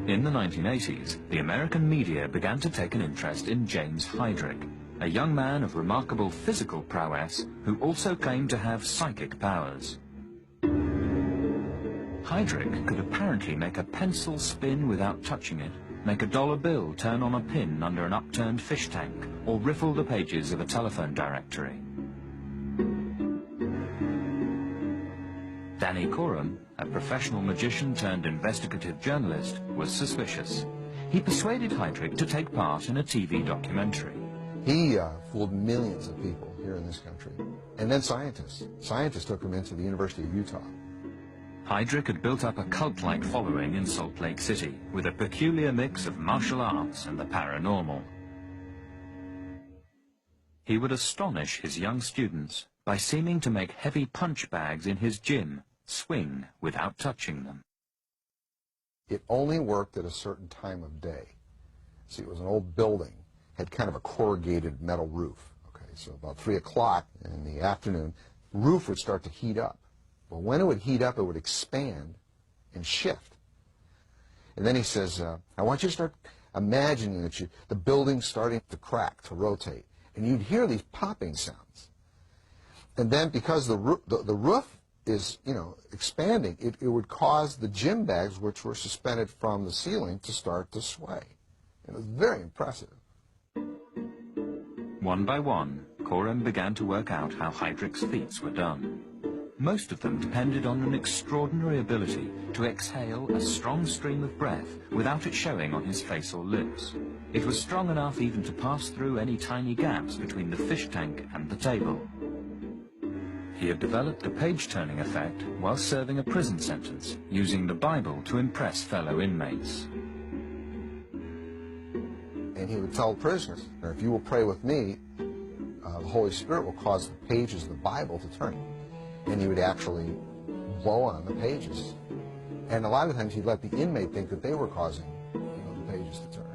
In the 1980s, the American media began to take an interest in James Heydrich, a young man of remarkable physical prowess who also claimed to have psychic powers. Heydrich could apparently make a pencil spin without touching it, make a dollar bill turn on a pin under an upturned fish tank, or riffle the pages of a telephone directory. Danny Coram, a professional magician turned investigative journalist, was suspicious. He persuaded Heydrich to take part in a TV documentary. He fooled millions of people here in this country, and then scientists. Scientists took him into the University of Utah. Heydrich had built up a cult-like following in Salt Lake City, with a peculiar mix of martial arts and the paranormal. He would astonish his young students by seeming to make heavy punch bags in his gym swing without touching them. It only worked at a certain time of day. See, it was an old building, had kind of a corrugated metal roof. Okay, so about 3 o'clock in the afternoon, the roof would start to heat up. But when it would heat up, it would expand and shift. And then he says, I want you to start imagining that the building's starting to crack, to rotate. And you'd hear these popping sounds. And then because the roof is, expanding, it would cause the gym bags, which were suspended from the ceiling, to start to sway. It was very impressive. One by one, Coram began to work out how Heydrich's feats were done. Most of them depended on an extraordinary ability to exhale a strong stream of breath without it showing on his face or lips. It was strong enough even to pass through any tiny gaps between the fish tank and the table. He had developed the page-turning effect while serving a prison sentence, using the Bible to impress fellow inmates. And he would tell prisoners, if you will pray with me, the Holy Spirit will cause the pages of the Bible to turn. And he would actually blow on the pages. And a lot of times he'd let the inmate think that they were causing the pages to turn.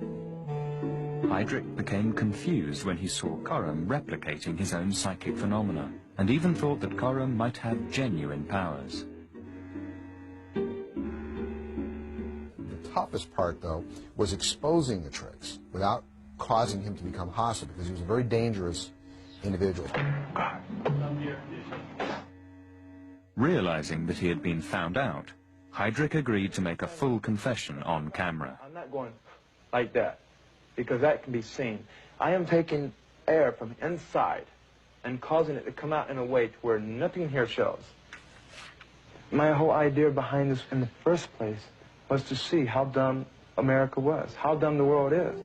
Heydrich became confused when he saw Coram replicating his own psychic phenomena, and even thought that Coram might have genuine powers. The toughest part, though, was exposing the tricks without causing him to become hostile, because he was a very dangerous individual. Realizing that he had been found out, Heydrich agreed to make a full confession on camera. I'm not going like that, because that can be seen. I am taking air from inside and causing it to come out in a way to where nothing here shows. My whole idea behind this in the first place was to see how dumb America was, how dumb the world is.